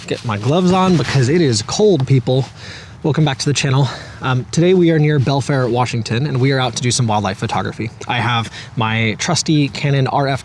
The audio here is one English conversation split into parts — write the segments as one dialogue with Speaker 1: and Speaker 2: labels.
Speaker 1: get my gloves on because it is cold, people. Welcome back to the channel. Today we are near Belfair, Washington, and we are out to do some wildlife photography. I have my trusty Canon RF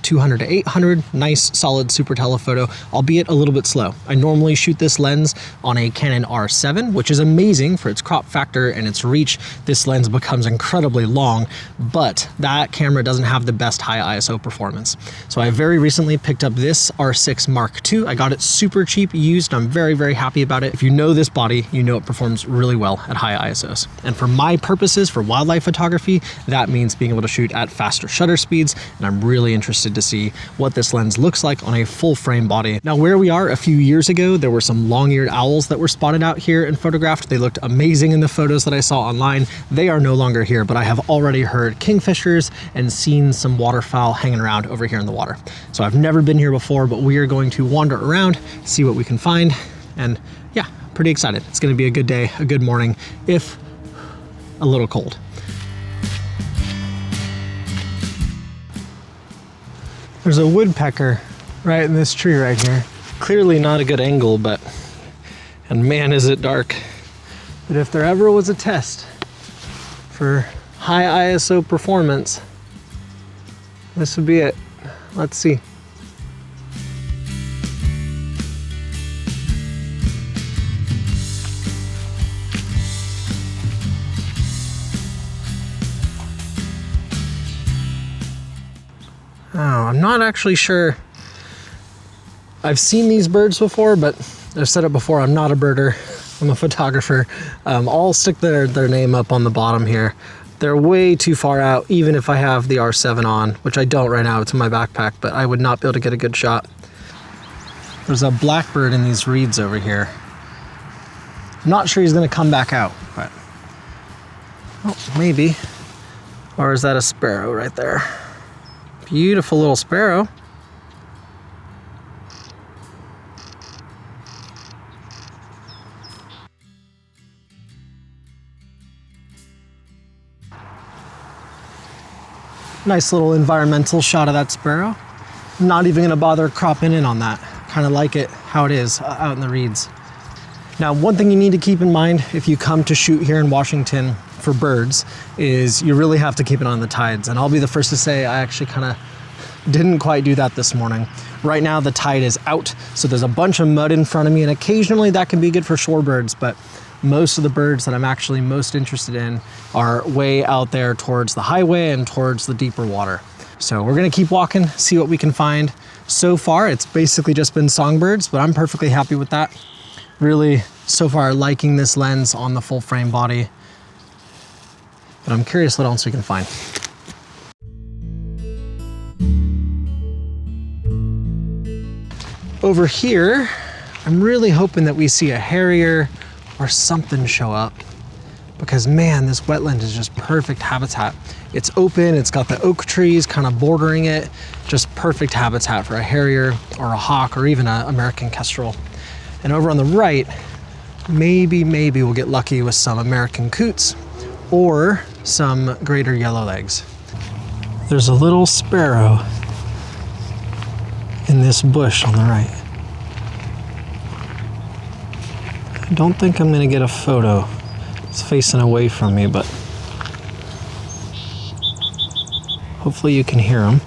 Speaker 1: 200-800, nice solid super telephoto, albeit a little bit slow. I normally shoot this lens on a Canon R7, which is amazing for its crop factor and its reach. This lens becomes incredibly long, but that camera doesn't have the best high ISO performance. So I very recently picked up this R6 Mark II. I got it super cheap used. I'm very, very happy about it. If you know this body, you know it performs really well at high ISOs. And for my purposes, for wildlife photography, that means being able to shoot at faster shutter speeds, and I'm really interested to see what this lens looks like on a full frame body. Now, where we are a few years ago, there were some long-eared owls that were spotted out here and photographed. They looked amazing in the photos that I saw online. They are no longer here, but I have already heard kingfishers and seen some waterfowl hanging around over here in the water. So I've never been here before, but we are going to wander around, see what we can find, and yeah, pretty excited. It's going to be a good day, a good morning, if a little cold. There's a woodpecker right in this tree right here. Clearly not a good angle, and man, is it dark. But if there ever was a test for high ISO performance, this would be it. Let's see. Oh, I'm not actually sure. I've seen these birds before, but I've said it before, I'm not a birder. I'm a photographer. I'll stick their name up on the bottom here. They're way too far out, even if I have the R7 on, which I don't right now, it's in my backpack, but I would not be able to get a good shot. There's a blackbird in these reeds over here. I'm not sure he's gonna come back out, but oh, maybe. Or is that a sparrow right there? Beautiful little sparrow. Nice little environmental shot of that sparrow. I'm not even gonna bother cropping in on that. Kind of like it how it is out in the reeds. Now, one thing you need to keep in mind if you come to shoot here in Washington for birds is you really have to keep it on the tides. And I'll be the first to say I actually kind of didn't quite do that this morning. Right now the tide is out, so there's a bunch of mud in front of me, and occasionally that can be good for shorebirds, but most of the birds that I'm actually most interested in are way out there towards the highway and towards the deeper water. So we're gonna keep walking, see what we can find. So far, it's basically just been songbirds, but I'm perfectly happy with that. Really, so far, liking this lens on the full frame body. But I'm curious what else we can find. Over here, I'm really hoping that we see a harrier or something show up, because man, this wetland is just perfect habitat. It's open, it's got the oak trees kind of bordering it, just perfect habitat for a harrier or a hawk or even an American kestrel. And over on the right, maybe we'll get lucky with some American coots or some greater yellowlegs. There's a little sparrow in this bush on the right. I don't think I'm gonna get a photo. It's facing away from me, but hopefully you can hear him.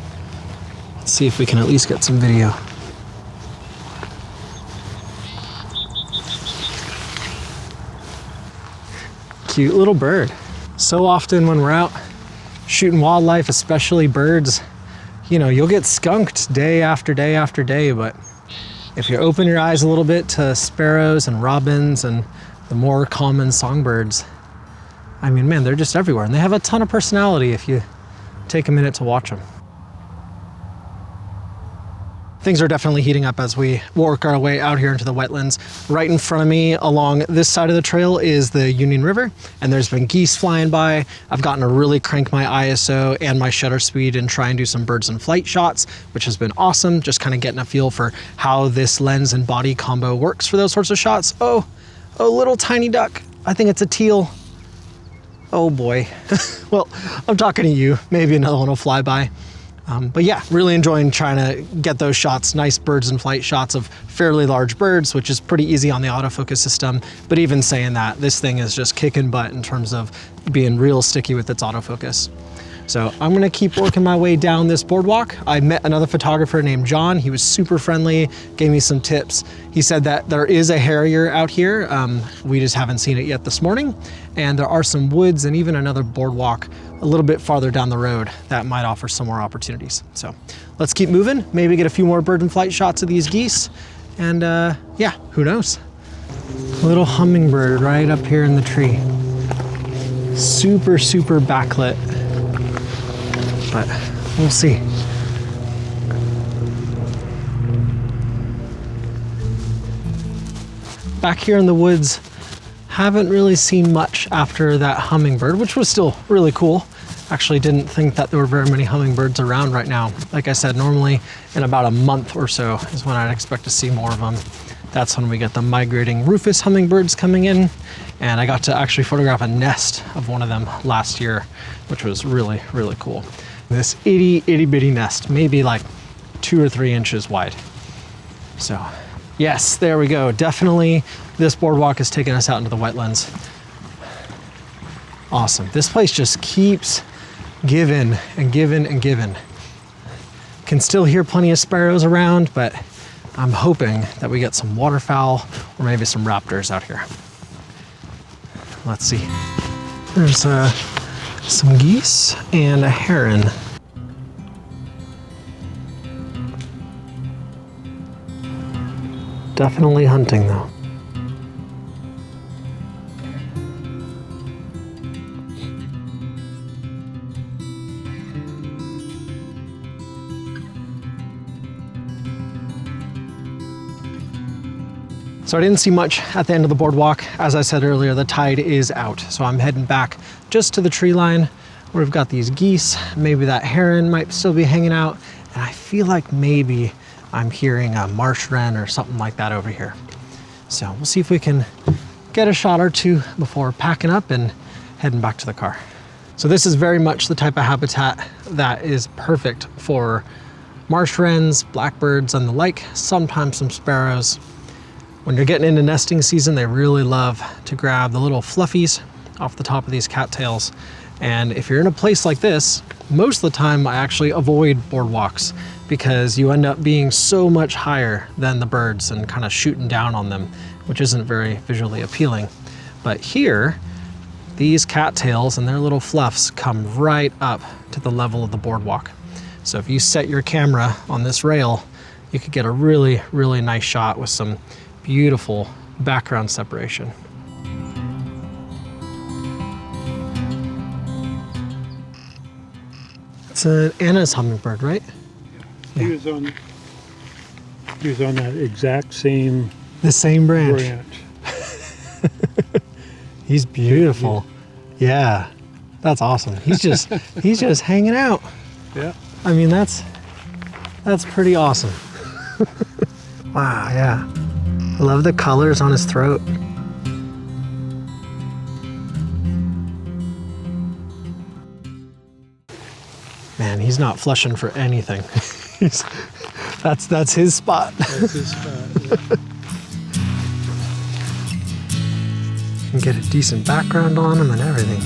Speaker 1: Let's see if we can at least get some video. Cute little bird. So often when we're out shooting wildlife, especially birds, you know, you'll get skunked day after day after day, but if you open your eyes a little bit to sparrows and robins and the more common songbirds, I mean, man, they're just everywhere, and they have a ton of personality if you take a minute to watch them. Things are definitely heating up as we work our way out here into the wetlands. Right in front of me along this side of the trail is the Union River, and there's been geese flying by. I've gotten to really crank my ISO and my shutter speed and try and do some birds in flight shots, which has been awesome. Just kind of getting a feel for how this lens and body combo works for those sorts of shots. Oh, little tiny duck. I think it's a teal. Oh boy. Well, I'm talking to you. Maybe another one will fly by. But yeah, really enjoying trying to get those shots, nice birds in flight shots of fairly large birds, which is pretty easy on the autofocus system. But even saying that, this thing is just kicking butt in terms of being real sticky with its autofocus. So I'm gonna keep working my way down this boardwalk. I met another photographer named John. He was super friendly, gave me some tips. He said that there is a harrier out here. We just haven't seen it yet this morning. And there are some woods and even another boardwalk a little bit farther down the road that might offer some more opportunities. So let's keep moving, maybe get a few more bird in flight shots of these geese. And yeah, who knows? A little hummingbird right up here in the tree. Super, super backlit. But we'll see. Back here in the woods, haven't really seen much after that hummingbird, which was still really cool. Actually didn't think that there were very many hummingbirds around right now. Like I said, normally in about a month or so is when I'd expect to see more of them. That's when we get the migrating rufous hummingbirds coming in. And I got to actually photograph a nest of one of them last year, which was really, really cool. This itty bitty nest, maybe like 2 or 3 inches wide. So yes, there we go. Definitely this boardwalk is taking us out into the wetlands. Awesome. This place just keeps giving and giving and giving. Can still hear plenty of sparrows around, but I'm hoping that we get some waterfowl or maybe some raptors out here. Let's see. There's some geese and a heron. Definitely hunting though. So I didn't see much at the end of the boardwalk. As I said earlier, the tide is out. So I'm heading back just to the tree line where we've got these geese. Maybe that heron might still be hanging out. And I feel like maybe I'm hearing a marsh wren or something like that over here. So we'll see if we can get a shot or two before packing up and heading back to the car. So this is very much the type of habitat that is perfect for marsh wrens, blackbirds, and the like, sometimes some sparrows. When you're getting into nesting season, they really love to grab the little fluffies off the top of these cattails. And if you're in a place like this, most of the time I actually avoid boardwalks because you end up being so much higher than the birds and kind of shooting down on them, which isn't very visually appealing. But here, these cattails and their little fluffs come right up to the level of the boardwalk. So if you set your camera on this rail, you could get a really, really nice shot with some beautiful background separation. It's an Anna's hummingbird, right?
Speaker 2: Yeah. He was on that exact same
Speaker 1: the same branch. He's beautiful. Yeah, that's awesome. He's just hanging out.
Speaker 2: Yeah.
Speaker 1: I mean, that's pretty awesome. Wow, yeah. I love the colors on his throat. Man, he's not flushing for anything. That's his spot.
Speaker 2: That's his spot, yeah.
Speaker 1: Can get a decent background on him and everything.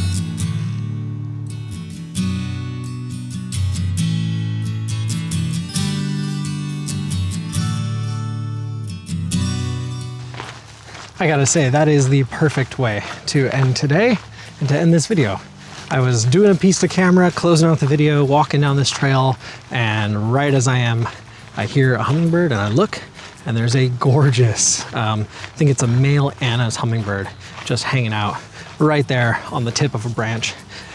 Speaker 1: I gotta say, that is the perfect way to end today and to end this video. I was doing a piece to camera, closing out the video, walking down this trail, and right as I am, I hear a hummingbird and I look, and there's a gorgeous, I think it's a male Anna's hummingbird, just hanging out right there on the tip of a branch.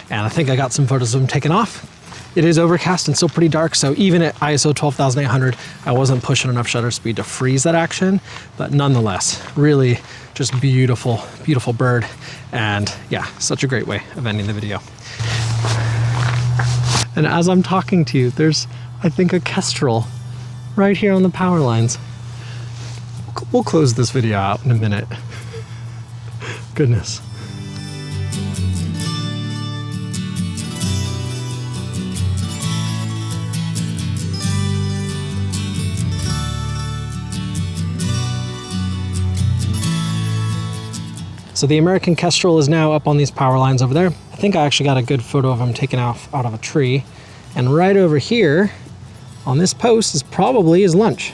Speaker 1: And I think I got some photos of him taken off. It is overcast and still pretty dark, so even at ISO 12,800, I wasn't pushing enough shutter speed to freeze that action, but nonetheless, really just beautiful, beautiful bird. And yeah, such a great way of ending the video. And as I'm talking to you, there's, I think, a kestrel right here on the power lines. We'll close this video out in a minute. Goodness. So the American kestrel is now up on these power lines over there. I think I actually got a good photo of him taken out of a tree. And right over here on this post is probably his lunch.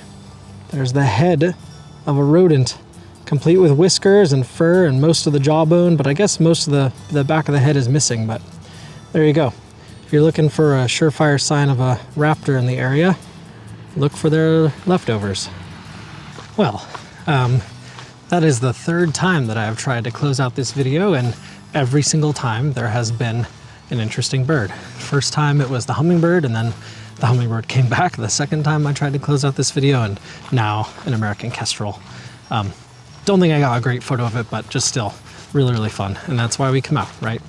Speaker 1: There's the head of a rodent, complete with whiskers and fur and most of the jawbone, but I guess most of the back of the head is missing, but there you go. If you're looking for a surefire sign of a raptor in the area, look for their leftovers. Well, that is the third time that I have tried to close out this video, and every single time there has been an interesting bird. First time it was the hummingbird, and then the hummingbird came back. The second time I tried to close out this video, and now an American kestrel. Don't think I got a great photo of it, but just still really, really fun. And that's why we come out, right?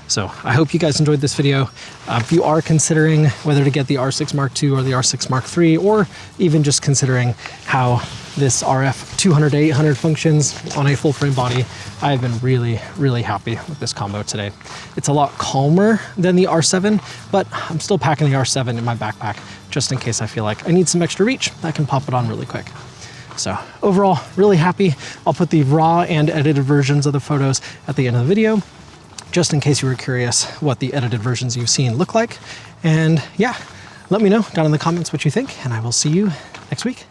Speaker 1: So I hope you guys enjoyed this video. If you are considering whether to get the R6 Mark II or the R6 Mark III, or even just considering how this RF200-800 functions on a full frame body, I have been really, really happy with this combo today. It's a lot calmer than the R7, but I'm still packing the R7 in my backpack just in case I feel like I need some extra reach. I can pop it on really quick. So overall, really happy. I'll put the raw and edited versions of the photos at the end of the video, just in case you were curious what the edited versions you've seen look like. And yeah, let me know down in the comments what you think, and I will see you next week.